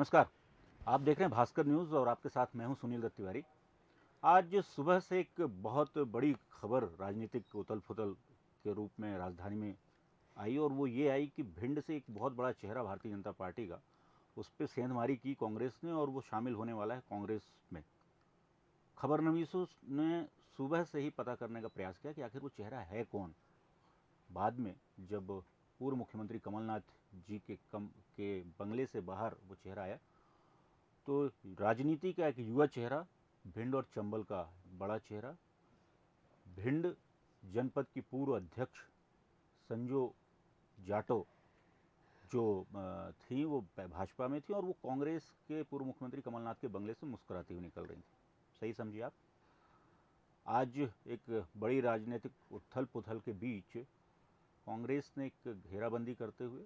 नमस्कार। आप देख रहे हैं भास्कर न्यूज़ और आपके साथ मैं हूं सुनील दत्त तिवारी। आज सुबह से एक बहुत बड़ी खबर राजनीतिक उथल-पुथल के रूप में राजधानी में आई और वो ये आई कि भिंड से एक बहुत बड़ा चेहरा भारतीय जनता पार्टी का, उस पे सेंधमारी की कांग्रेस ने और वो शामिल होने वाला है कांग्रेस में। खबरनवीसों ने सुबह से ही पता करने का प्रयास किया कि आखिर वो चेहरा है कौन। बाद में जब पूर्व मुख्यमंत्री कमलनाथ जी के बंगले से बाहर वो चेहरा आया, तो राजनीति का एक युवा चेहरा, भिंड और चंबल का बड़ा चेहरा, भिंड जनपद की पूर्व अध्यक्ष संजू जाटव जो थी वो भाजपा में थी और वो कांग्रेस के पूर्व मुख्यमंत्री कमलनाथ के बंगले से मुस्कुराती हुई निकल रही थी। सही समझिए आप। आज एक बड़ी राजनीतिक उथल पुथल के बीच कांग्रेस ने एक घेराबंदी करते हुए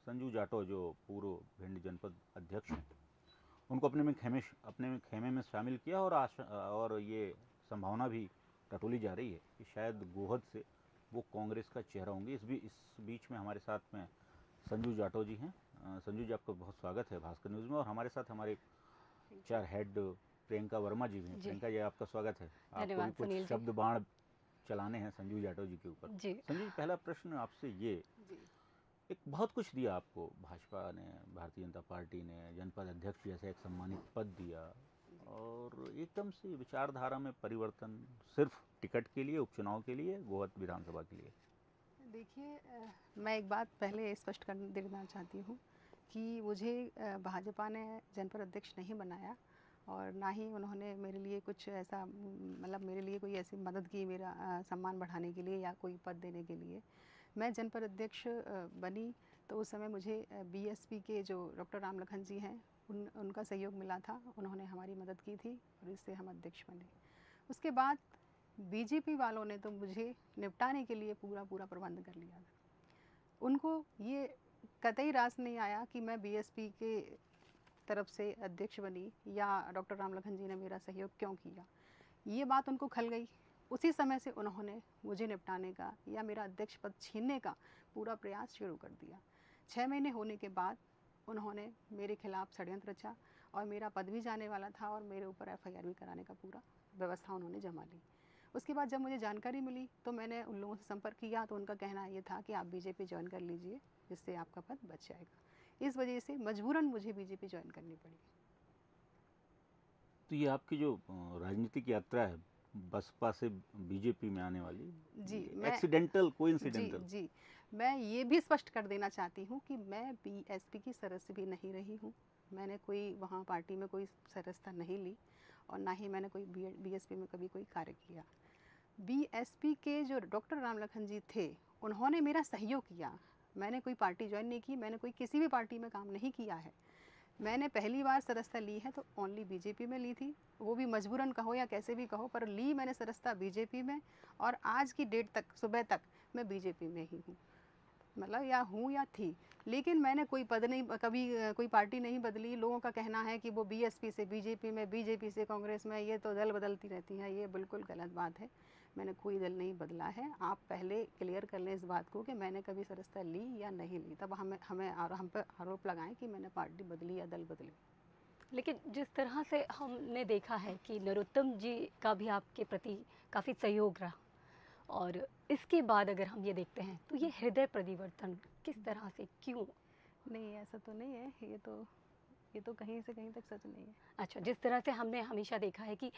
संजू जाटव जो पूर्व भिंड जनपद अध्यक्ष हैं, उनको अपने खेमे में शामिल किया और ये संभावना भी टटोली जा रही है कि शायद गोहद से वो कांग्रेस का चेहरा होंगे। इस बीच में हमारे साथ में संजू जाटव जी हैं। संजू जी, आपका बहुत स्वागत है भास्कर न्यूज़ में। और हमारे साथ हमारे चार हेड प्रियंका वर्मा जी भी हैं। प्रियंका जी, आपका स्वागत है। आपको भी कुछ शब्द बाण चलाने हैं संजू जाटव जी के ऊपर। संजू जी, पहला प्रश्न आपसे ये, एक बहुत कुछ दिया आपको भाजपा ने, भारतीय जनता पार्टी ने, जनपद अध्यक्ष जैसे एक सम्मानित पद दिया और एकदम से विचारधारा में परिवर्तन सिर्फ टिकट के लिए, उपचुनाव के लिए, गोहद विधानसभा के लिए। देखिए, मैं एक बात पहले स्पष्ट कर देना चाहती हूँ कि मुझे भाजपा ने जनपद अध्यक्ष नहीं बनाया और ना ही उन्होंने मेरे लिए कुछ ऐसा मतलब मेरे लिए कोई ऐसी मदद की मेरा सम्मान बढ़ाने के लिए या कोई पद देने के लिए। मैं जनपद अध्यक्ष बनी तो उस समय मुझे बीएसपी के जो डॉक्टर रामलखन जी हैं उनका सहयोग मिला था। उन्होंने हमारी मदद की थी और इससे हम अध्यक्ष बने। उसके बाद बीजेपी वालों ने तो मुझे निपटाने के लिए पूरा प्रबंध कर लिया था। उनको ये कतई रास नहीं आया कि मैं बीएसपी के तरफ से अध्यक्ष बनी या डॉक्टर रामलखन जी ने मेरा सहयोग क्यों किया। ये बात उनको खल गई। उसी समय से उन्होंने मुझे निपटाने का या मेरा अध्यक्ष पद छीनने का पूरा प्रयास शुरू कर दिया। 6 महीने होने के बाद उन्होंने मेरे खिलाफ षड्यंत्र रचा और मेरा पद भी जाने वाला था और मेरे ऊपर एफआईआर भी कराने का पूरा व्यवस्था उन्होंने जमा ली। उसके बाद जब मुझे जानकारी मिली तो मैंने उन लोगों से संपर्क किया तो उनका कहना ये था कि आप बीजेपी ज्वाइन कर लीजिए, जिससे आपका पद बच जाएगा। इस वजह से मजबूरन मुझे बीजेपी ज्वाइन करनी पड़ी। तो ये आपकी जो राजनीतिक यात्रा है बसपा से बीजेपी में आने वाली, जी, एक्सीडेंटल कोइंसिडेंटल? जी, मैं ये भी स्पष्ट कर देना चाहती हूँ कि मैं बीएसपी की सदस्य भी नहीं रही हूँ। मैंने कोई वहाँ पार्टी में कोई सदस्यता नहीं ली और ना ही मैंने कोई बीएसपी में कभी कोई कार्य किया। बीएसपी के जो डॉक्टर रामलखन जी थे, उन्होंने मेरा सहयोग किया। मैंने कोई पार्टी ज्वाइन नहीं की, मैंने कोई किसी भी पार्टी में काम नहीं किया है। मैंने पहली बार सदस्यता ली है तो ओनली बीजेपी में ली थी, वो भी मजबूरन कहो या कैसे भी कहो, पर ली मैंने सदस्यता बीजेपी में और आज की डेट तक, सुबह तक मैं बीजेपी में ही हूँ, मतलब या हूँ या थी। लेकिन मैंने कोई पद नहीं, कभी कोई पार्टी नहीं बदली। लोगों का कहना है कि वो बीएसपी से बीजेपी में, बीजेपी से कांग्रेस में, ये तो दल बदलती रहती हैं। ये बिल्कुल गलत बात है। मैंने कोई दल नहीं बदला है। आप पहले क्लियर कर लें इस बात को कि मैंने कभी सदस्यता ली या नहीं ली, तब हम पर आरोप लगाएं कि मैंने पार्टी बदली या दल बदले। लेकिन जिस तरह से हमने देखा है कि नरोत्तम जी का भी आपके प्रति काफ़ी सहयोग रहा और इसके बाद अगर हम ये देखते हैं तो ये हृदय परिवर्तन किस तरह से, क्यों? नहीं, ऐसा तो नहीं है। ये तो कहीं से कहीं तक सच नहीं है। अच्छा, जिस तरह से हमने हमेशा देखा है कि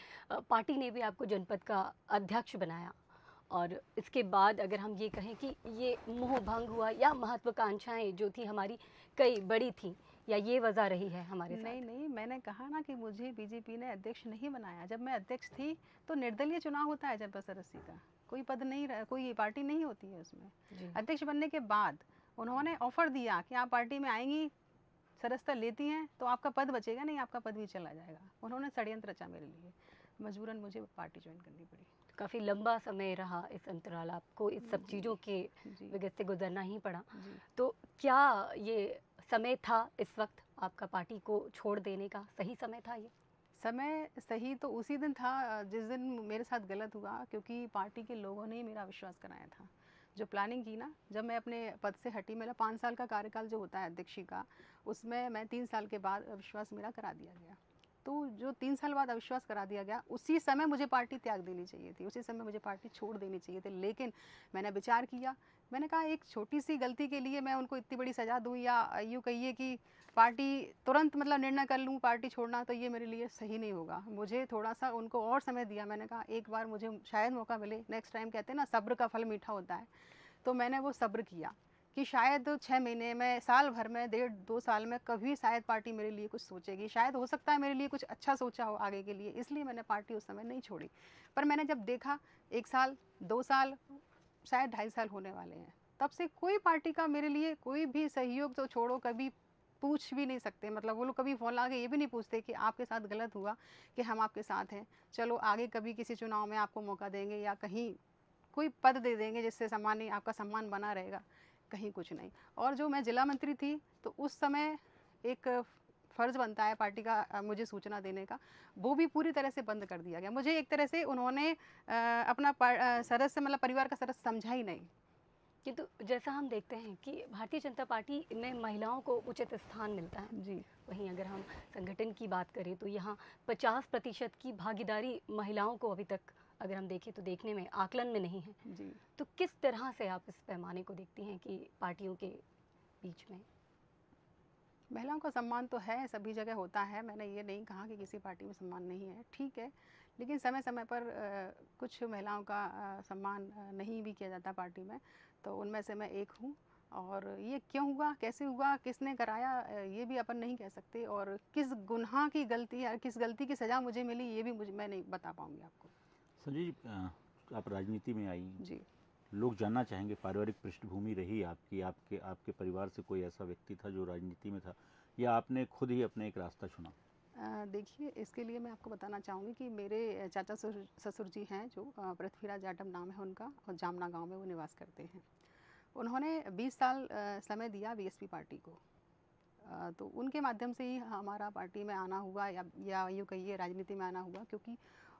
पार्टी ने भी आपको जनपद का अध्यक्ष बनाया और इसके बाद अगर हम ये कहें कि ये मोह भंग हुआ या महत्वाकांक्षाएं जो थी हमारी कई बड़ी थी, या ये वजह रही है हमारे साथ? नहीं, मैंने कहा ना कि मुझे बीजेपी ने अध्यक्ष नहीं बनाया। जब मैं अध्यक्ष थी तो निर्दलीय चुनाव होता है जनपद सदस्य का, कोई पद नहीं, कोई पार्टी नहीं होती है उसमें। अध्यक्ष बनने के बाद उन्होंने ऑफर दिया कि आप पार्टी में आएंगी, सदस्यता लेती हैं तो आपका पद बचेगा, नहीं आपका पद भी चला जाएगा। उन्होंने षड्यंत्र रचा मेरे लिए, मजबूरन मुझे पार्टी ज्वाइन करनी पड़ी। काफ़ी लंबा समय रहा इस अंतराल, आपको इस सब चीज़ों के विगत से गुजरना ही पड़ा। तो क्या ये समय था इस वक्त आपका पार्टी को छोड़ देने का, सही समय था ये? समय सही तो उसी दिन था जिस दिन मेरे साथ गलत हुआ, क्योंकि पार्टी के लोगों ने ही मेरा विश्वास कराया था। जो प्लानिंग की ना, जब मैं अपने पद से हटी, मेरा 5 साल का कार्यकाल जो होता है अध्यक्षी का, उसमें मैं 3 साल के बाद अविश्वास मेरा करा दिया गया। तो जो 3 साल बाद अविश्वास करा दिया गया, उसी समय मुझे पार्टी त्याग देनी चाहिए थी, उसी समय मुझे पार्टी छोड़ देनी चाहिए थी। लेकिन मैंने विचार किया, मैंने कहा एक छोटी-सी गलती के लिए मैं उनको इतनी बड़ी सज़ा दूँ, या यूँ कहिए कि पार्टी तुरंत मतलब निर्णय कर लूँ पार्टी छोड़ना, तो ये मेरे लिए सही नहीं होगा। मुझे थोड़ा-सा उनको और समय दिया, मैंने कहा एक बार मुझे शायद मौका मिले, नेक्स्ट टाइम कहते हैं ना सब्र का फल मीठा होता है। तो मैंने वो सब्र किया कि शायद 6 महीने में, साल भर में, डेढ़ 2 साल में कभी शायद पार्टी मेरे लिए कुछ सोचेगी, शायद हो सकता है मेरे लिए कुछ अच्छा सोचा हो आगे के लिए, इसलिए मैंने पार्टी उस समय नहीं छोड़ी। पर मैंने जब देखा 1 साल, 2 साल, शायद 2.5 साल होने वाले हैं, तब से कोई पार्टी का मेरे लिए कोई भी सहयोग तो छोड़ो, कभी पूछ भी नहीं सकते, मतलब वो लोग कभी फ़ोन लगा के ये भी नहीं पूछते कि आपके साथ गलत हुआ, कि हम आपके साथ हैं, चलो आगे कभी किसी चुनाव में आपको मौका देंगे या कहीं कोई पद दे देंगे जिससे सम्मान, आपका सम्मान बना रहेगा, कहीं कुछ नहीं। और जो मैं जिला मंत्री थी, तो उस समय एक फ़र्ज़ बनता है पार्टी का मुझे सूचना देने का, वो भी पूरी तरह से बंद कर दिया गया। मुझे एक तरह से उन्होंने अपना सदस्य, मतलब परिवार का सदस्य समझा ही नहीं। किंतु जैसा हम देखते हैं कि भारतीय जनता पार्टी में महिलाओं को उचित स्थान मिलता है। जी, वहीं अगर हम संगठन की बात करें तो यहाँ 50% की भागीदारी महिलाओं को अभी तक अगर हम देखें तो देखने में आकलन में नहीं है। जी। तो किस तरह से आप इस पैमाने को देखती हैं कि पार्टियों के बीच में? महिलाओं का सम्मान तो है, सभी जगह होता है, मैंने ये नहीं कहा कि किसी पार्टी में सम्मान नहीं है, ठीक है। लेकिन समय-समय पर कुछ महिलाओं का सम्मान नहीं भी किया जाता पार्टी में, तो उनमें से मैं एक हूँ। और ये क्यों हुआ, कैसे हुआ, किसने कराया, ये भी अपन नहीं कह सकते, और किस गुनाह की गलती या किस गलती की सज़ा मुझे मिली, ये भी मैं नहीं बता पाऊँगी आपको। संजय जी, आप राजनीति में आई, जी। लोग जानना चाहेंगे पारिवारिक पृष्ठभूमि रही आपकी, आपके आपके परिवार से कोई ऐसा व्यक्ति था जो राजनीति में था, या आपने खुद ही अपने एक रास्ता चुना? देखिए, इसके लिए मैं आपको बताना चाहूँगी कि मेरे चाचा ससुर जी हैं, जो पृथ्वीराज जाटव नाम है उनका, और जामना गाँव में वो निवास करते हैं। उन्होंने 20 साल समय दिया बीएसपी पार्टी को। तो उनके माध्यम से ही हमारा पार्टी में आना हुआ, या यूँ कहिए राजनीति में आना हुआ, क्योंकि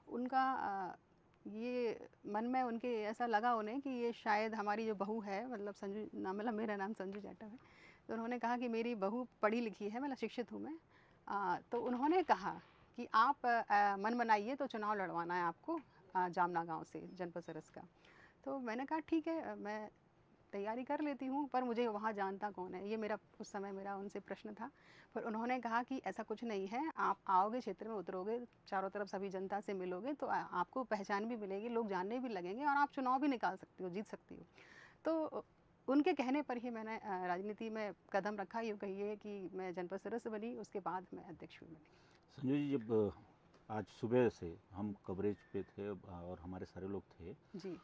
उनका ये मन में उनके ऐसा लगा उन्हें कि ये शायद हमारी जो बहू है, मतलब संजू नाम, मतलब मेरा नाम संजू जाटव है। तो उन्होंने कहा कि मेरी बहू पढ़ी लिखी है, मतलब शिक्षित हूँ मैं। तो उन्होंने कहा कि आप मन बनाइए तो चुनाव लड़वाना है आपको, जामना गाँव से, जनपद सरस का। तो मैंने कहा ठीक है, मैं तैयारी कर लेती हूँ, पर मुझे वहाँ जानता कौन है? ये मेरा उस समय मेरा उनसे प्रश्न था। पर उन्होंने कहा कि ऐसा कुछ नहीं है, आप आओगे, क्षेत्र में उतरोगे, चारों तरफ सभी जनता से मिलोगे, तो आपको पहचान भी मिलेगी, लोग जानने भी लगेंगे, और आप चुनाव भी निकाल सकती हो, जीत सकती हो। तो उनके कहने पर ही मैंने राजनीति में कदम रखा, यूँ कहिए कि मैं जनपद सदस्य बनी, उसके बाद मैं अध्यक्ष भी बनी। संजय जी, जब आज सुबह से हम कवरेज पे थे और हमारे सारे लोग थे, जी,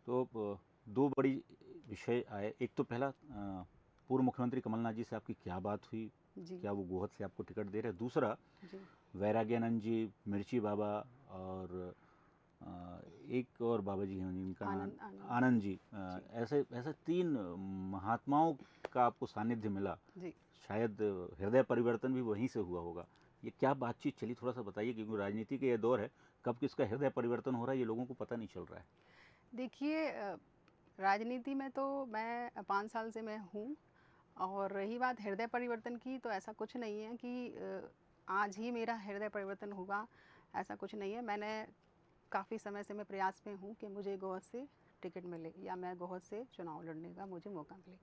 तो दो बड़ी विषय आए। एक तो पहला, पूर्व मुख्यमंत्री कमलनाथ जी से आपकी क्या बात हुई, जी, क्या वो गोहद से आपको टिकट दे रहे हैं? दूसरा, जी। वैराग्यानंद जी, मिर्ची बाबा, और एक और बाबा जी हैं जिनका नाम आनंद आनंद आनंद जी, जी, ऐसे ऐसे तीन महात्माओं का आपको सानिध्य मिला। जी। शायद हृदय परिवर्तन भी वहीं से हुआ होगा। ये क्या बातचीत चली, थोड़ा सा बताइए, क्योंकि राजनीति का ये दौर है, कब किसका हृदय परिवर्तन हो रहा है ये लोगों को पता नहीं चल रहा है। देखिए, राजनीति में तो मैं 5 साल से मैं हूँ, और रही बात हृदय परिवर्तन की, तो ऐसा कुछ नहीं है कि आज ही मेरा हृदय परिवर्तन हुआ, ऐसा कुछ नहीं है। मैंने काफ़ी समय से मैं प्रयास में हूँ कि मुझे गोहद से टिकट मिले, या मैं गोहद से चुनाव लड़ने का मुझे मौका मिले।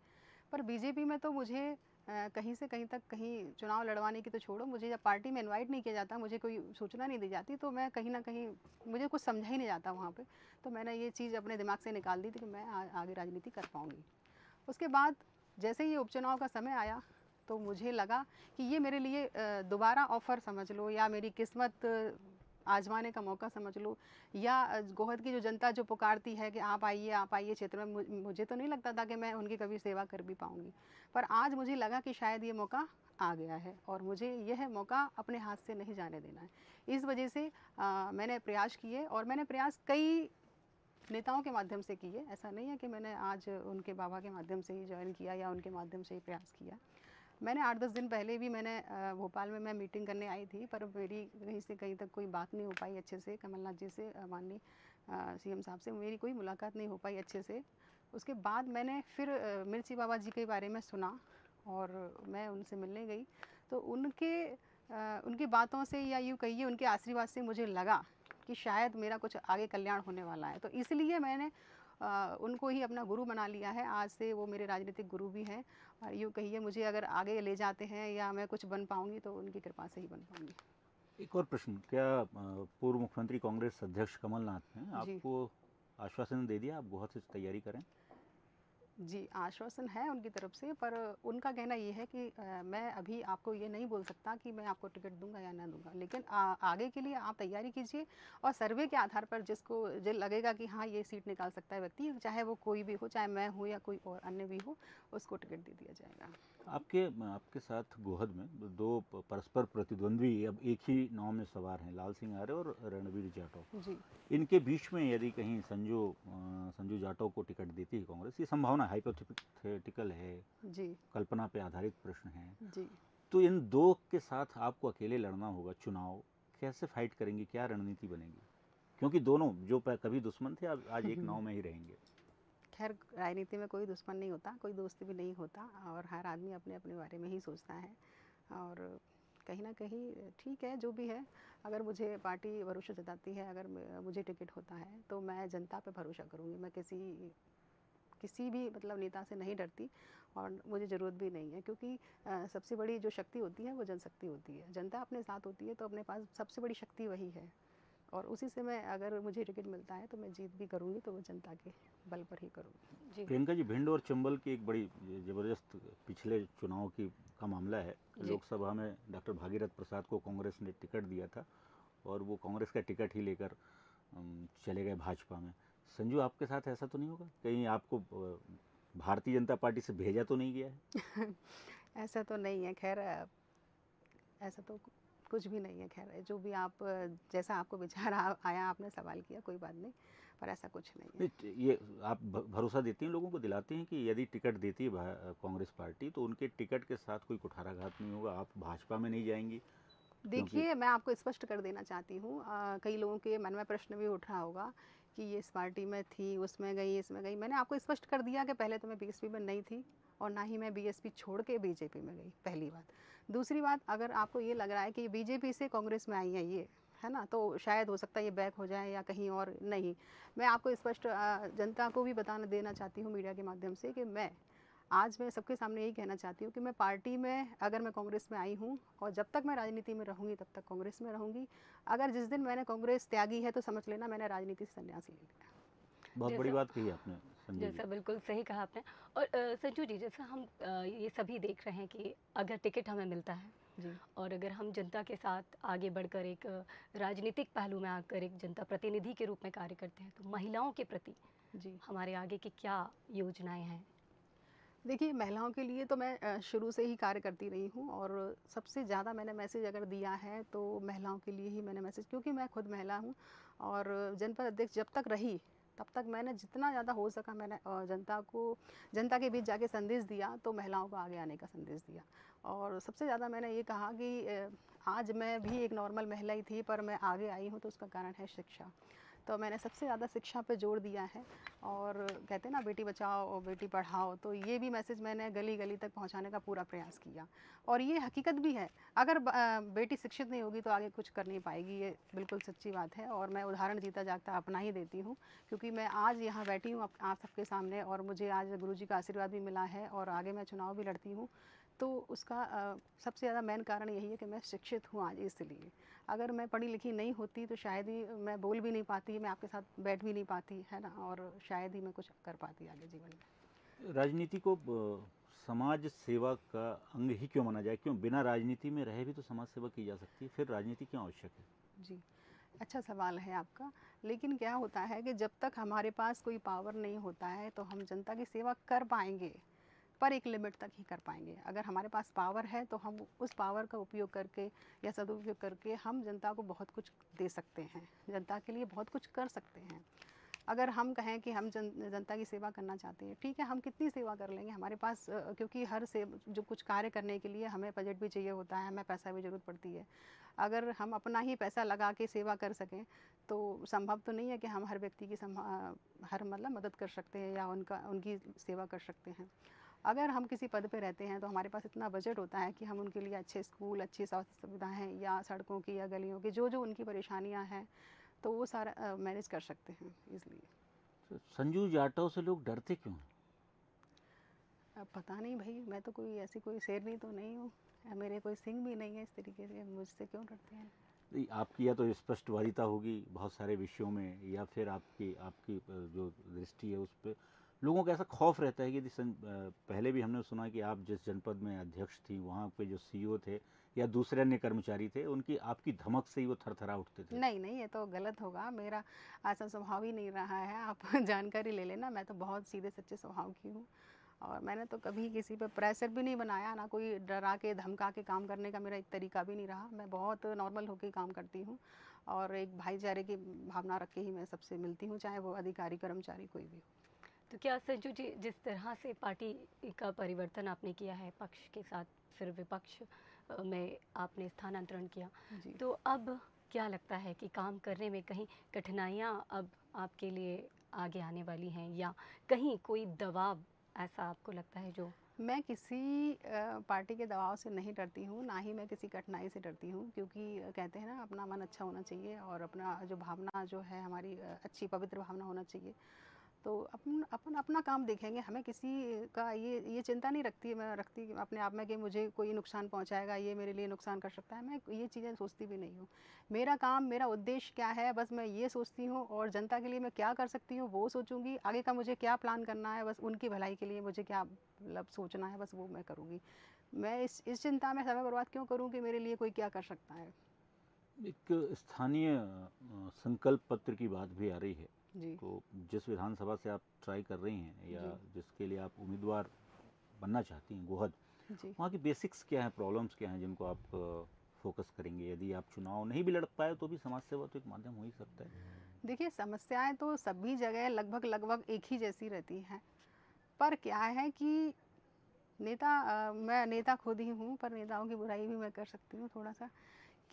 पर बीजेपी में तो मुझे कहीं से कहीं तक, कहीं चुनाव लड़वाने की तो छोड़ो, मुझे जब पार्टी में इनवाइट नहीं किया जाता, मुझे कोई सूचना नहीं दी जाती, तो मैं कहीं न कहीं, मुझे कुछ समझा ही नहीं जाता वहाँ पे। तो मैंने ये चीज़ अपने दिमाग से निकाल दी थी कि मैं आगे राजनीति कर पाऊँगी। उसके बाद जैसे ही उपचुनाव का समय आया, तो मुझे लगा कि ये मेरे लिए दोबारा ऑफ़र समझ लो, या मेरी किस्मत आज़माने का मौका समझ लो, या गोहद की जो जनता जो पुकारती है कि आप आइए क्षेत्र में, मुझे तो नहीं लगता था कि मैं उनकी कभी सेवा कर भी पाऊँगी। पर आज मुझे लगा कि शायद ये मौका आ गया है, और मुझे यह मौका अपने हाथ से नहीं जाने देना है। इस वजह से मैंने प्रयास किए, और मैंने प्रयास कई नेताओं के माध्यम से किए। ऐसा नहीं है कि मैंने आज उनके बाबा के माध्यम से ही जॉइन किया, या उनके माध्यम से ही प्रयास किया। मैंने 8-10 दिन पहले भी मैंने भोपाल में मैं मीटिंग करने आई थी, पर मेरी कहीं से कहीं तक कोई बात नहीं हो पाई अच्छे से कमलनाथ जी से, माननीय सीएम साहब से मेरी कोई मुलाकात नहीं हो पाई अच्छे से। उसके बाद मैंने फिर मिर्ची बाबा जी के बारे में सुना और मैं उनसे मिलने गई। तो उनकी बातों से या यूँ कहिए उनके आशीर्वाद से मुझे लगा कि शायद मेरा कुछ आगे कल्याण होने वाला है। तो इसलिए मैंने उनको ही अपना गुरु बना लिया है। आज से वो मेरे राजनीतिक गुरु भी हैं और यूँ कहिए मुझे अगर आगे ले जाते हैं या मैं कुछ बन पाऊँगी तो उनकी कृपा से ही बन पाऊँगी। एक और प्रश्न, क्या पूर्व मुख्यमंत्री कांग्रेस अध्यक्ष कमलनाथ ने जी। आपको आश्वासन दे दिया आप बहुत से तैयारी करें? जी, आश्वासन है उनकी तरफ से, पर उनका कहना ये है कि मैं अभी आपको ये नहीं बोल सकता कि मैं आपको टिकट दूँगा या ना दूँगा, लेकिन आगे के लिए आप तैयारी कीजिए और सर्वे के आधार पर जिसको जो लगेगा कि हाँ, ये सीट निकाल सकता है व्यक्ति, चाहे वो कोई भी हो, चाहे मैं हूँ या कोई और अन्य भी हो, उसको टिकट दे दिया जाएगा। आपके साथ गोहद में दो परस्पर प्रतिद्वंद्वी अब एक ही नाव में सवार हैं, लाल सिंह आर्य और रणबीर जाटव। जी। इनके बीच में यदि कहीं संजू जाटव को टिकट देती है कांग्रेस, ये संभावना हाइपोथेटिकल है, जी। कल्पना पे आधारित प्रश्न है, जी। तो इन दो के साथ आपको अकेले लड़ना होगा चुनाव। कैसे फाइट करेंगे, क्या रणनीति बनेगी? क्योंकि दोनों जो कभी दुश्मन थे आज एक नाव में ही रहेंगे। खैर राजनीति में कोई दुश्मन नहीं होता, कोई दोस्त भी नहीं होता और हर आदमी अपने-अपने बारे में ही सोचता है और कहीं न कहीं ठीक है जो भी है। अगर मुझे पार्टी भरोसा जताती है, अगर मुझे टिकट होता है तो मैं जनता पे भरोसा करूँगी। मैं किसी भी मतलब नेता से नहीं डरती और मुझे ज़रूरत भी नहीं है, क्योंकि सबसे बड़ी जो शक्ति होती है वो जनशक्ति होती है। जनता अपने साथ होती है तो अपने पास सबसे बड़ी शक्ति वही है और उसी से मैं, अगर मुझे टिकट मिलता है तो मैं जीत भी करूँगी तो वो जनता के बल पर ही करूँगी। जी। प्रियंका जी, भिंड और चंबल की एक बड़ी जबरदस्त पिछले चुनाव का मामला है। जी। लोकसभा में डॉक्टर भागीरथ प्रसाद को कांग्रेस ने टिकट दिया था और वो कांग्रेस का टिकट ही लेकर चले गए भाजपा में। संजू, आपके साथ ऐसा तो नहीं होगा? कहीं आपको भारतीय जनता पार्टी से भेजा तो नहीं गया है? ऐसा तो नहीं है, खैर ऐसा तो कुछ भी नहीं है। खैर जो भी आप जैसा आपको विचार आया, आपने सवाल किया, कोई बात नहीं, पर ऐसा कुछ नहीं है। नहीं, ये आप भरोसा देती हैं, लोगों को दिलाते हैं कि यदि टिकट देती है कांग्रेस पार्टी तो उनके टिकट के साथ कोई कुठाराघात नहीं होगा, आप भाजपा में नहीं जाएंगी? क्योंकि देखिए, मैं आपको स्पष्ट कर देना चाहती हूँ, कई लोगों के मन में प्रश्न भी उठ रहा होगा कि ये इस पार्टी में थी, उसमें गई, इसमें गई। मैंने आपको स्पष्ट कर दिया कि पहले तो मैं बीएसपी में नहीं थी और ना ही मैं बीएसपी छोड़ के बीजेपी में गई, पहली बात। दूसरी बात, अगर आपको ये लग रहा है कि ये बीजेपी से कांग्रेस में आई हैं ये, है ना? तो शायद हो सकता है ये बैक हो जाए या कहीं और, नहीं। मैं आपको स्पष्ट जनता को भी देना चाहती हूँ मीडिया के माध्यम से कि आज मैं सबके सामने यही कहना चाहती हूँ कि मैं पार्टी में, अगर मैं कांग्रेस में आई हूँ और जब तक मैं राजनीति में रहूँगी तब तक कांग्रेस में रहूँगी। अगर जिस दिन मैंने कांग्रेस त्यागी है तो समझ लेना मैंने राजनीति से संन्यास ले लिया। बहुत बड़ी जैसा बात कही आपने संजय जी। जैसा बिल्कुल सही कहा आपने। और संजू जी, जैसा हम ये सभी देख रहे हैं कि अगर टिकट हमें मिलता है जी। और अगर हम जनता के साथ आगे बढ़कर एक राजनीतिक पहलू में आकर एक जनता प्रतिनिधि के रूप में कार्य करते हैं, तो महिलाओं के प्रति जी। हमारे आगे की क्या योजनाएं हैं? देखिए, महिलाओं के लिए तो मैं शुरू से ही कार्य करती रही हूँ और सबसे ज़्यादा मैंने मैसेज अगर दिया है तो महिलाओं के लिए ही मैंने मैसेज, क्योंकि मैं खुद महिला हूँ और जनपद अध्यक्ष जब तक रही तब तक मैंने जितना ज़्यादा हो सका मैंने जनता के बीच जाके संदेश दिया, तो महिलाओं को आगे आने का संदेश दिया। और सबसे ज़्यादा मैंने ये कहा कि आज मैं भी एक नॉर्मल महिला ही थी पर मैं आगे आई हूँ तो उसका कारण है शिक्षा। तो मैंने सबसे ज़्यादा शिक्षा पे जोर दिया है और कहते हैं ना, बेटी बचाओ और बेटी पढ़ाओ, तो ये भी मैसेज मैंने गली गली तक पहुंचाने का पूरा प्रयास किया और ये हकीकत भी है। अगर बेटी शिक्षित नहीं होगी तो आगे कुछ कर नहीं पाएगी, ये बिल्कुल सच्ची बात है और मैं उदाहरण जीता जागता अपना ही देती हूँ, क्योंकि मैं आज यहाँ बैठी हूँ आप सबके सामने और मुझे आज गुरुजी का आशीर्वाद भी मिला है और आगे मैं चुनाव भी लड़ती हूँ। तो उसका सबसे ज़्यादा मेन कारण यही है कि मैं शिक्षित हूँ आज, इसलिए। अगर मैं पढ़ी लिखी नहीं होती तो शायद ही मैं बोल भी नहीं पाती, मैं आपके साथ बैठ भी नहीं पाती, है ना? और शायद ही मैं कुछ कर पाती आगे जीवन में। राजनीति को समाज सेवा का अंग ही क्यों माना जाए? क्यों बिना राजनीति में रहे भी तो समाज सेवा की जा सकती है, फिर राजनीति क्यों आवश्यक है? जी, अच्छा सवाल है आपका। लेकिन क्या होता है कि जब तक हमारे पास कोई पावर नहीं होता है तो हम जनता की सेवा कर पाएँगे, पर एक लिमिट तक ही कर पाएँगे। अगर हमारे पास पावर है तो हम उस पावर का उपयोग करके या सदुपयोग करके हम जनता को बहुत कुछ दे सकते हैं, जनता के लिए बहुत कुछ कर सकते हैं। अगर हम कहें कि हम जनता की सेवा करना चाहते हैं, ठीक है, हम कितनी सेवा कर लेंगे, हमारे पास क्योंकि हर से जो कुछ कार्य करने के लिए हमें बजट भी चाहिए होता है, हमें पैसा भी ज़रूरत पड़ती है। अगर हम अपना ही पैसा लगा के सेवा कर सकें तो संभव तो नहीं है कि हम हर व्यक्ति की हर मतलब मदद कर सकते हैं या उनकी सेवा कर सकते हैं। अगर हम किसी पद पे रहते हैं तो हमारे पास इतना बजट होता है कि हम उनके लिए अच्छे स्कूल, अच्छी स्वास्थ्य सुविधाएँ या सड़कों की या गलियों की जो उनकी परेशानियाँ हैं, तो वो सारा मैनेज कर सकते हैं ईज़िली। तो संजू जाटव से लोग डरते क्यों हैं? अब पता नहीं भई, मैं तो कोई ऐसी कोई शेरनी तो नहीं हूँ, मेरे कोई सिंग भी नहीं है इस तरीके से, मुझसे क्यों डरते हैं? नहीं, आपकी या तो स्पष्टवादिता होगी बहुत सारे विषयों में, या फिर आपकी आपकी जो दृष्टि है उस पे लोगों का ऐसा खौफ रहता है कि पहले भी हमने सुना कि आप जिस जनपद में अध्यक्ष थी वहाँ पे जो सीईओ थे या दूसरे अन्य कर्मचारी थे, उनकी आपकी धमक से ही वो थरथरा उठते थे। नहीं, नहीं, ये तो गलत होगा, मेरा ऐसा स्वभाव ही नहीं रहा है, आप जानकारी ले लेना, मैं तो बहुत सीधे-सच्चे स्वभाव की हूँ। और मैंने तो कभी किसी पे प्रेशर भी नहीं बनाया, ना कोई डरा के धमका के काम करने का मेरा एक तरीका भी नहीं रहा। मैं बहुत नॉर्मल होके ही काम करती हूँ और एक भाईचारे की भावना रख के ही मैं सबसे मिलती हूँ, चाहे वो अधिकारी, कर्मचारी कोई भी हो। तो क्या संजू जी, जिस तरह से पार्टी का परिवर्तन आपने किया है, पक्ष के साथ फिर विपक्ष में आपने स्थानांतरण किया, जी। तो अब क्या लगता है कि काम करने में कहीं कठिनाइयाँ अब आपके लिए आगे आने वाली हैं, या कहीं कोई दबाव ऐसा आपको लगता है जो? मैं किसी पार्टी के दबाव से नहीं डरती हूँ, ना ही मैं किसी कठिनाई से डरती हूँ, क्योंकि कहते हैं ना, अपना मन अच्छा होना चाहिए और अपना जो भावना जो है हमारी अच्छी पवित्र भावना होना चाहिए। तो अपन अपन अपना काम देखेंगे, हमें किसी का ये चिंता नहीं रखती अपने आप में कि मुझे कोई नुकसान पहुंचाएगा, ये मेरे लिए नुकसान कर सकता है, मैं ये चीज़ें सोचती भी नहीं हूँ। मेरा काम, मेरा उद्देश्य क्या है, बस मैं ये सोचती हूँ और जनता के लिए मैं क्या कर सकती हूँ वो सोचूंगी, आगे का मुझे क्या प्लान करना है, बस उनकी भलाई के लिए मुझे क्या मतलब सोचना है, बस वो मैं करूँगी। मैं इस चिंता में समय बर्बाद क्यों करूँ कि मेरे लिए कोई क्या कर सकता है। एक स्थानीय संकल्प पत्र की बात भी आ रही है, जी। तो जिस विधानसभा से आप ट्राई कर रही हैं या जी। जिसके लिए आप उम्मीदवार बनना चाहती हैं, गोहद, जी। वहाँ की बेसिक्स क्या हैं, प्रॉब्लम्स क्या हैं जिनको आप फोकस करेंगे? यदि आप चुनाव नहीं भी लड़ पाए तो भी समाज सेवा तो एक माध्यम हो ही सकता है। देखिए, समस्याएं तो सभी जगह लगभग लगभग एक ही जैसी रहती हैं, पर क्या है कि मैं नेता खुद ही हूँ, पर नेताओं की बुराई भी मैं कर सकती हूँ थोड़ा-सा,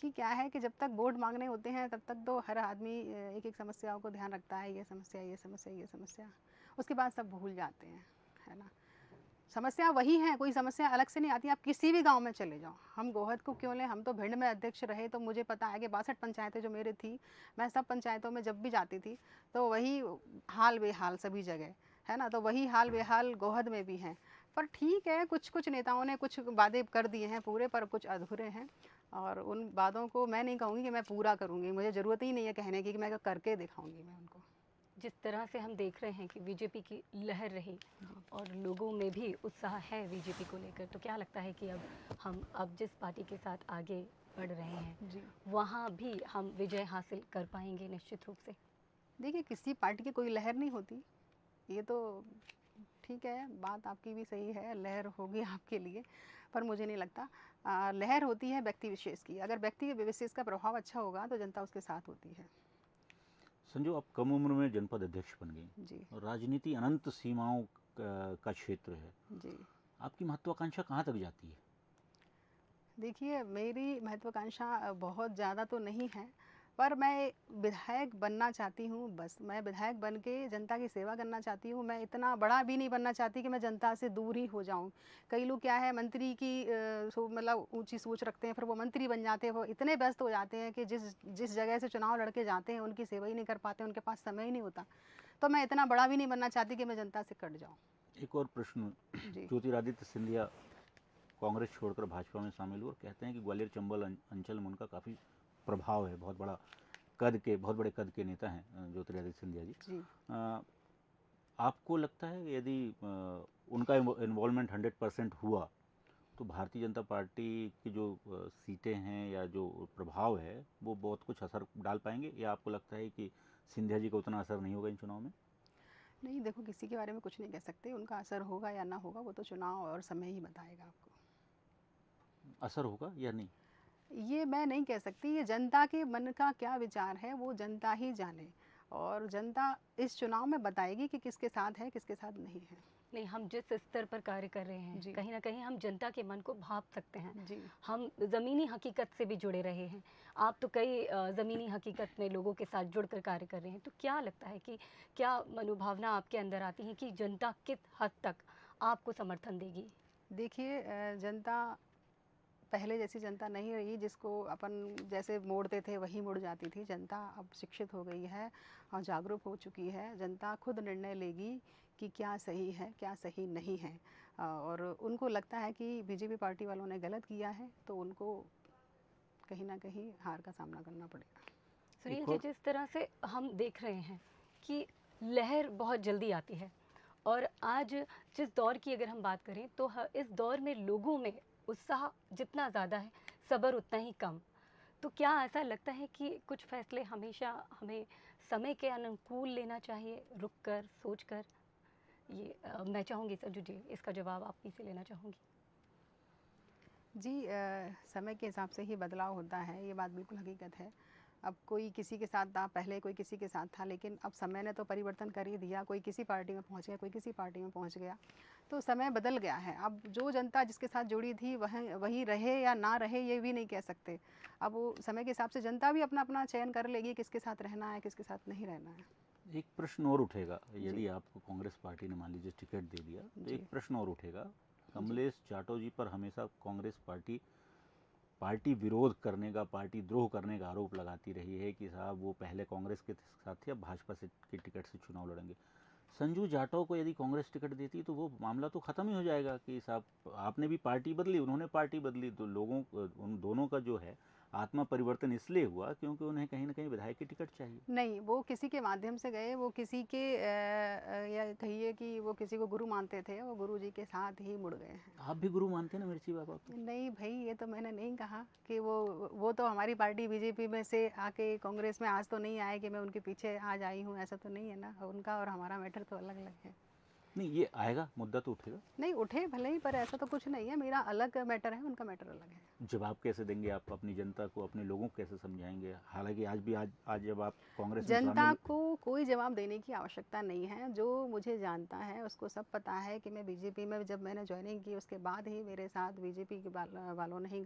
कि क्या है कि जब तक वोट माँगने होते हैं तब तक तो हर आदमी एक-एक समस्याओं को ध्यान रखता है, ये समस्या, ये समस्या, ये समस्या। उसके बाद सब भूल जाते हैं, है ना? समस्या वही है, कोई समस्या अलग से नहीं आती, आप किसी भी गाँव में चले जाओ। हम गोहद को क्यों लें, हम तो भिंड में अध्यक्ष रहे, तो मुझे पता है कि 62 पंचायतें जो मेरी थी, मैं सब पंचायतों में जब भी जाती थी, तो वही हाल-बेहाल सभी जगह, है ना? तो वही हाल-बेहाल गोहद में भी हैं। पर ठीक है, कुछ-कुछ नेताओं ने कुछ वादे कर दिए हैं पूरे, पर कुछ अधूरे हैं और उन वादों को मैं नहीं कहूँगी कि मैं पूरा करूँगी, मुझे ज़रूरत ही नहीं है कहने की कि मैं करके दिखाऊँगी मैं उनको। जिस तरह से हम देख रहे हैं कि बीजेपी की लहर रही और लोगों में भी उत्साह है बीजेपी को लेकर, तो क्या लगता है कि अब जिस पार्टी के साथ आगे बढ़ रहे हैं जी। वहाँ भी हम विजय हासिल कर पाएंगे निश्चित रूप से? देखिए, किसी पार्टी की कोई लहर नहीं होती, ये तो ठीक है, बात आपकी भी सही है, लहर होगी आपके लिए, पर मुझे नहीं लगता। लहर होती है व्यक्ति विशेष की, अगर व्यक्ति विशेष का प्रभाव अच्छा होगा तो जनता उसके साथ होती है। संजू, आप कम उम्र में जनपद अध्यक्ष बन गई जी। और राजनीति अनंत सीमाओं का क्षेत्र है। जी। आपकी महत्वाकांक्षा कहाँ तक जाती है? देखिए, मेरी महत्वाकांक्षा बहुत ज़्यादा तो नहीं है, पर मैं विधायक बनना चाहती हूँ बस। मैं विधायक बन के जनता की सेवा करना चाहती हूँ। मैं इतना बड़ा भी नहीं बनना चाहती कि मैं जनता से दूर ही हो जाऊँ। कई लोग क्या है, मंत्री की मतलब ऊँची सोच रखते हैं, फिर वो मंत्री बन जाते हैं। वो इतने व्यस्त हो जाते हैं कि जिस जिस जगह से चुनाव लड़ के जाते हैं, उनकी सेवा ही नहीं कर पाते, उनके पास समय ही नहीं होता। तो मैं इतना बड़ा भी नहीं बनना चाहती कि मैं जनता से कट जाऊँ। एक और प्रश्न। जी। ज्योतिरादित्य सिंधिया कांग्रेस छोड़कर भाजपा में शामिल हुए और कहते हैं कि ग्वालियर चंबल अंचल में उनका काफ़ी प्रभाव है, बहुत बहुत बड़े कद के नेता हैं ज्योतिरादित्य सिंधिया जी। जी। आपको लगता है यदि उनका इन्वॉल्वमेंट 100% हुआ तो भारतीय जनता पार्टी की जो सीटें हैं या जो प्रभाव है वो बहुत कुछ असर डाल पाएंगे, या आपको लगता है कि सिंधिया जी का उतना असर नहीं होगा इन चुनाव में? नहीं, देखो, किसी के बारे में कुछ नहीं कह सकते, उनका असर होगा या ना होगा वो तो चुनाव और समय ही बताएगा आपको। असर होगा या नहीं? ये मैं नहीं कह सकती, ये जनता के मन का क्या विचार है वो जनता ही जाने। और जनता इस चुनाव में बताएगी कि किसके साथ है, किसके साथ नहीं है। नहीं, हम जिस स्तर पर कार्य कर रहे हैं, जी। कहीं न कहीं हम जनता के मन को भाँप सकते हैं। जी। हम ज़मीनी हकीकत से भी जुड़े रहे हैं। आप तो कई ज़मीनी हकीकत में लोगों के साथ जुड़कर कार्य कर रहे हैं। तो क्या लगता है कि क्या मनोभावना आपके अंदर आती है कि जनता किस हद तक आपको समर्थन देगी? देखिए जनता पहले जैसी जनता नहीं रही जिसको अपन जैसे मोड़ते थे वही मुड़ जाती थी। जनता अब शिक्षित हो गई है और जागरूक हो चुकी है। जनता खुद निर्णय लेगी कि क्या सही है, क्या सही नहीं है। और उनको लगता है कि बीजेपी पार्टी वालों ने गलत किया है, तो उनको कहीं न कहीं हार का सामना करना पड़ेगा। सुनील एक जी, और जिस तरह से हम देख रहे हैं कि लहर बहुत जल्दी आती है और आज जिस दौर की अगर हम बात करें तो इस दौर में लोगों में उत्साह जितना ज़्यादा है, सब्र उतना ही कम। तो क्या ऐसा लगता है कि कुछ फैसले हमेशा हमें समय के अनुकूल लेना चाहिए, रुक कर, सोच कर? ये मैं चाहूँगी संजू जी, इसका जवाब आप ही से लेना चाहूँगी। जी समय के हिसाब से ही बदलाव होता है, ये बात बिल्कुल हकीकत है। अब कोई किसी के साथ था, पहले कोई किसी के साथ था, लेकिन अब समय ने तो परिवर्तन कर ही दिया। कोई किसी पार्टी में पहुंच गया, कोई किसी पार्टी में पहुंच गया, तो समय बदल गया है। अब जो जनता जिसके साथ जुड़ी थी वह वही रहे या ना रहे, ये भी नहीं कह सकते। अब वो समय के हिसाब से जनता भी अपना अपना चयन कर लेगी, किसके साथ रहना है, किसके साथ नहीं रहना है। एक प्रश्न और उठेगा, यदि जी। आपको कांग्रेस पार्टी ने मान लीजिए टिकट दे दिया तो एक जी। प्रश्न और उठेगा। जी। कमलेश जाटव जी पर हमेशा कांग्रेस पार्टी पार्टी विरोध करने का, पार्टी द्रोह करने का आरोप लगाती रही है कि साहब वो पहले कांग्रेस के साथ थे, अब भाजपा से की टिकट से चुनाव लड़ेंगे। संजू जाटव को यदि कांग्रेस टिकट देती तो वो मामला तो खत्म ही हो जाएगा कि साहब आपने भी पार्टी बदली, उन्होंने पार्टी बदली, तो लोगों उन दोनों का जो है आत्मा परिवर्तन इसलिए हुआ क्योंकि उन्हें कहीं ना कहीं विधायक की टिकट चाहिए। नहीं, वो किसी के माध्यम से गए, वो किसी के या कहिए कि वो किसी को गुरु मानते थे, वो गुरु जी के साथ ही मुड़ गए हैं। आप भी गुरु मानते हैं ना मिर्ची बाबा को? नहीं भई, ये तो मैंने नहीं कहा कि वो तो हमारी पार्टी बीजेपी में से आके कांग्रेस में आज तो नहीं आए कि मैं उनके पीछे आज आई हूँ, ऐसा तो नहीं है ना। उनका और हमारा मैटर तो अलग-अलग है। नहीं, ये आएगा, मुद्दा तो उठेगा। नहीं उठे भले ही, पर ऐसा तो कुछ नहीं है। मेरा अलग मैटर है, उनका मैटर अलग है। जवाब कैसे देंगे आप अपनी जनता को, अपने लोगों को कैसे समझाएंगे? हालांकि आज जब आप कांग्रेस में जनता शामिल। को कोई जवाब देने की आवश्यकता नहीं है। जो मुझे जानता है उसको सब पता है कि मैं बीजेपी में जब मैंने ज्वाइनिंग की उसके बाद ही मेरे साथ बीजेपी के वालों ने ही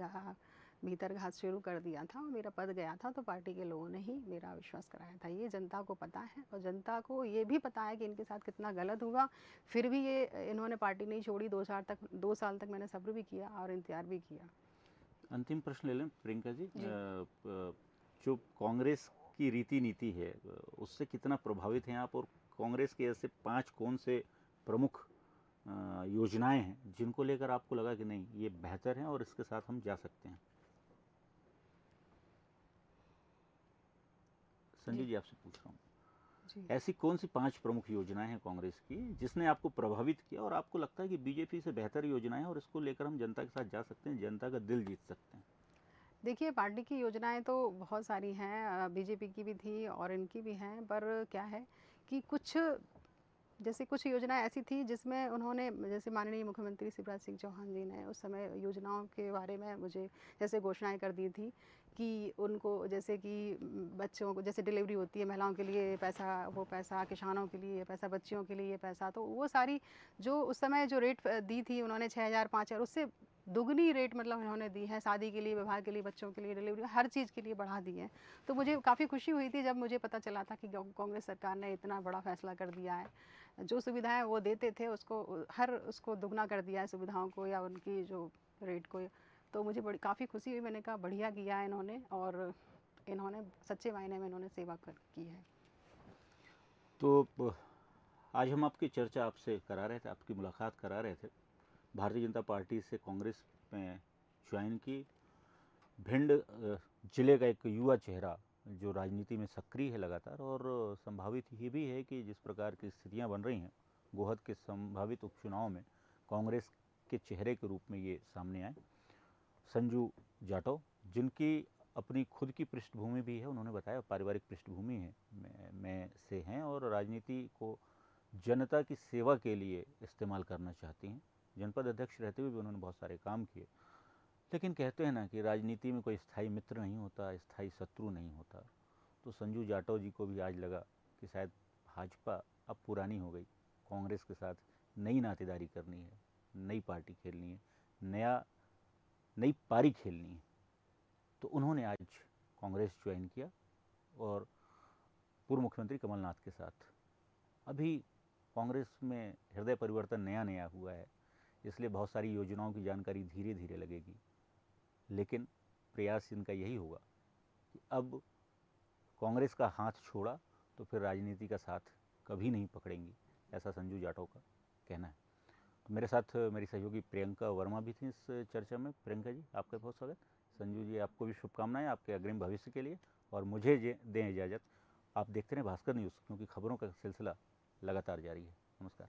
भीतर घात शुरू कर दिया था और मेरा पद गया था, तो पार्टी के लोगों ने ही मेरा विश्वास कराया था। ये जनता को पता है और जनता को ये भी पता है कि इनके साथ कितना गलत हुआ। फिर भी ये इन्होंने पार्टी नहीं छोड़ी। 2 साल तक मैंने सब्र भी किया और इंतजार भी किया। अंतिम प्रश्न ले लें प्रियंका जी। जी। जो कांग्रेस की रीति नीति है उससे कितना प्रभावित हैं आप, और कांग्रेस के ऐसे 5 कौन से प्रमुख योजनाएं हैं जिनको लेकर आपको लगा कि नहीं ये बेहतर है और इसके साथ हम जा सकते हैं? संजय जी। जी आपसे पूछ रहा हूँ, जी। ऐसी कौन सी 5 प्रमुख योजनाएं हैं कांग्रेस की जिसने आपको प्रभावित किया और आपको लगता है कि बीजेपी से बेहतर योजनाएं हैं और इसको लेकर हम जनता के साथ जा सकते हैं, जनता का दिल जीत सकते हैं? देखिए, पार्टी की योजनाएँ तो बहुत सारी हैं, बीजेपी की भी थी और इनकी भी हैं, पर क्या है कि कुछ योजनाएँ ऐसी थी जिसमें उन्होंने, जैसे माननीय मुख्यमंत्री शिवराज सिंह चौहान जी ने उस समय योजनाओं के बारे में मुझे जैसे घोषणाएँ कर दी थी कि उनको, जैसे कि बच्चों को जैसे डिलीवरी होती है महिलाओं के लिए ये पैसा, वो पैसा, किसानों के लिए ये पैसा, बच्चियों के लिए ये पैसा, तो वो सारी जो उस समय जो रेट दी थी उन्होंने 6,000 5,000 उससे दुगनी रेट मतलब इन्होंने दी है। शादी के लिए, विवाह के लिए, बच्चों के लिए, डिलीवरी, हर चीज़ के लिए बढ़ा दी है। तो मुझे काफ़ी खुशी हुई थी जब मुझे पता चला था कि कांग्रेस सरकार ने इतना बड़ा फैसला कर दिया है। जो सुविधाएँ वो देते थे उसको उसको दुगना कर दिया है, सुविधाओं को या उनकी जो रेट को। तो मुझे बड़ी काफ़ी खुशी हुई। मैंने कहा बढ़िया किया है इन्होंने, और इन्होंने सच्चे मायने में इन्होंने सेवा की है। तो आज हम आपकी चर्चा आपसे करा रहे थे, आपकी मुलाकात करा रहे थे। भारतीय जनता पार्टी से कांग्रेस में ज्वाइन की, भिंड जिले का एक युवा चेहरा जो राजनीति में सक्रिय है लगातार, और संभावित ये भी है कि जिस प्रकार की स्थितियां बन रही हैं गोहद के संभावित उपचुनाव में कांग्रेस के चेहरे के रूप में ये सामने आए। संजू जाटव, जिनकी अपनी खुद की पृष्ठभूमि भी है, उन्होंने बताया पारिवारिक पृष्ठभूमि है में से हैं और राजनीति को जनता की सेवा के लिए इस्तेमाल करना चाहती हैं। जनपद अध्यक्ष रहते हुए भी उन्होंने बहुत सारे काम किए, लेकिन कहते हैं ना कि राजनीति में कोई स्थायी मित्र नहीं होता, स्थायी शत्रु नहीं होता। तो संजू जाटव जी को भी आज लगा कि शायद भाजपा अब पुरानी हो गई, कांग्रेस के साथ नई नातेदारी करनी है, नई पार्टी खेलनी है, नई पारी खेलनी है। तो उन्होंने आज कांग्रेस ज्वाइन किया और पूर्व मुख्यमंत्री कमलनाथ के साथ। अभी कांग्रेस में हृदय परिवर्तन नया नया हुआ है, इसलिए बहुत सारी योजनाओं की जानकारी धीरे धीरे लगेगी, लेकिन प्रयास इनका यही होगा कि अब कांग्रेस का हाथ छोड़ा तो फिर राजनीति का साथ कभी नहीं पकड़ेंगी, ऐसा संजू जाटव का कहना है। तो मेरे साथ मेरी सहयोगी प्रियंका वर्मा भी थी इस चर्चा में। प्रियंका जी, आपका बहुत स्वागत। संजू जी, आपको भी शुभकामनाएं आपके अग्रिम भविष्य के लिए, और मुझे दें इजाज़त। आप देखते रहें भास्कर न्यूज़, क्योंकि खबरों का सिलसिला लगातार जारी है। नमस्कार।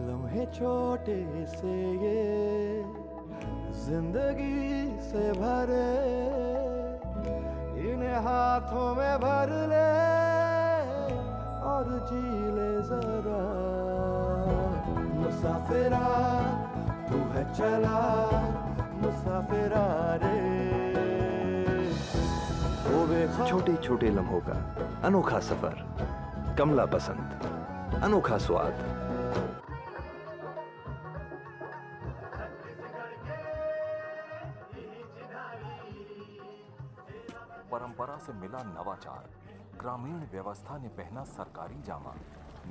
लम्हे छोटे से ये जिंदगी से भरे, इन्हें हाथों में भर ले और जी ले जरा। मुसाफिरा तू है चला, मुसाफिरा रे। छोटे छोटे लम्हों का अनोखा सफर, कमला पसंद, अनोखा स्वाद। परंपरा से मिला नवाचार, ग्रामीण व्यवस्था ने पहना सरकारी जामा।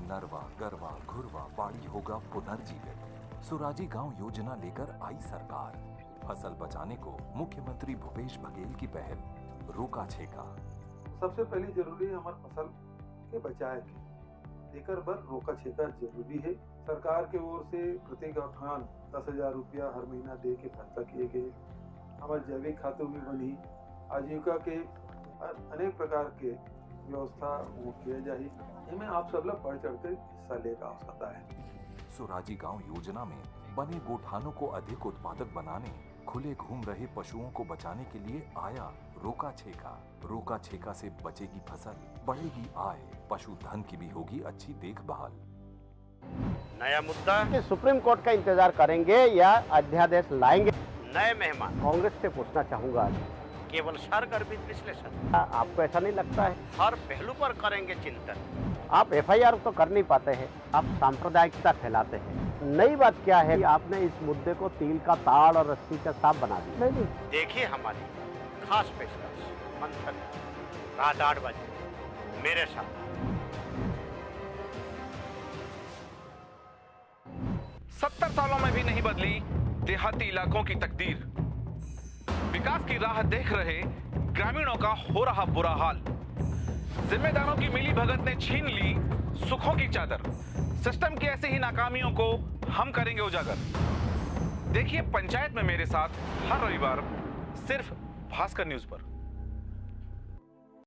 नरवा गरवा घुरवा बाड़ी होगा पुनर्जीवित। सुराजी गांव योजना लेकर आई सरकार। फसल बचाने को मुख्यमंत्री भूपेश बघेल की पहल। रोका छेका। सबसे पहली जरूरी है हमारे फसल के बचाए के, एकर बर रोका छेका जरूरी है। सरकार के ओर से प्रति गौठान 10,000 रुपया हर महीना दे के फैसला किए गए। हमारे जैविक खातों में बनी आजीविका के अनेक प्रकार के व्यवस्था वो किया जाए। इनमें आप सब लोग बढ़ चढ़ कर हिस्सा लेगा आवश्यकता है। सुराजी गांव योजना में बने गोठानों को अधिक उत्पादक बनाने, खुले घूम रहे पशुओं को बचाने के लिए आया रोका छेका। रोका छेका से बचेगी फसल, बढ़ेगी आय, पशुधन की भी होगी अच्छी देखभाल। नया मुद्दा कि सुप्रीम कोर्ट का इंतजार करेंगे या अध्यादेश लाएंगे। नए मेहमान कांग्रेस से पूछना चाहूंगा, केवल सारगर्भित विश्लेषण, आपको ऐसा नहीं लगता है हर पहलू पर करेंगे चिंतन? आप एफआईआर तो कर नहीं पाते हैं, आप सांप्रदायिकता फैलाते हैं। नई बात क्या है कि आपने इस मुद्दे को तिल का ताड़ और रस्सी का सांप बना दिया। देखिए हमारी खास पेशकश मंथन रात 8 बजे मेरे साथ। 70 सालों में भी नहीं बदली देहाती इलाकों की तकदीर। विकास की राह देख रहे ग्रामीणों का हो रहा बुरा हाल। जिम्मेदारों की मिली भगत ने छीन ली सुखों की चादर। सिस्टम की ऐसी ही नाकामियों को हम करेंगे उजागर। देखिए पंचायत में मेरे साथ हर रविवार सिर्फ भास्कर न्यूज पर।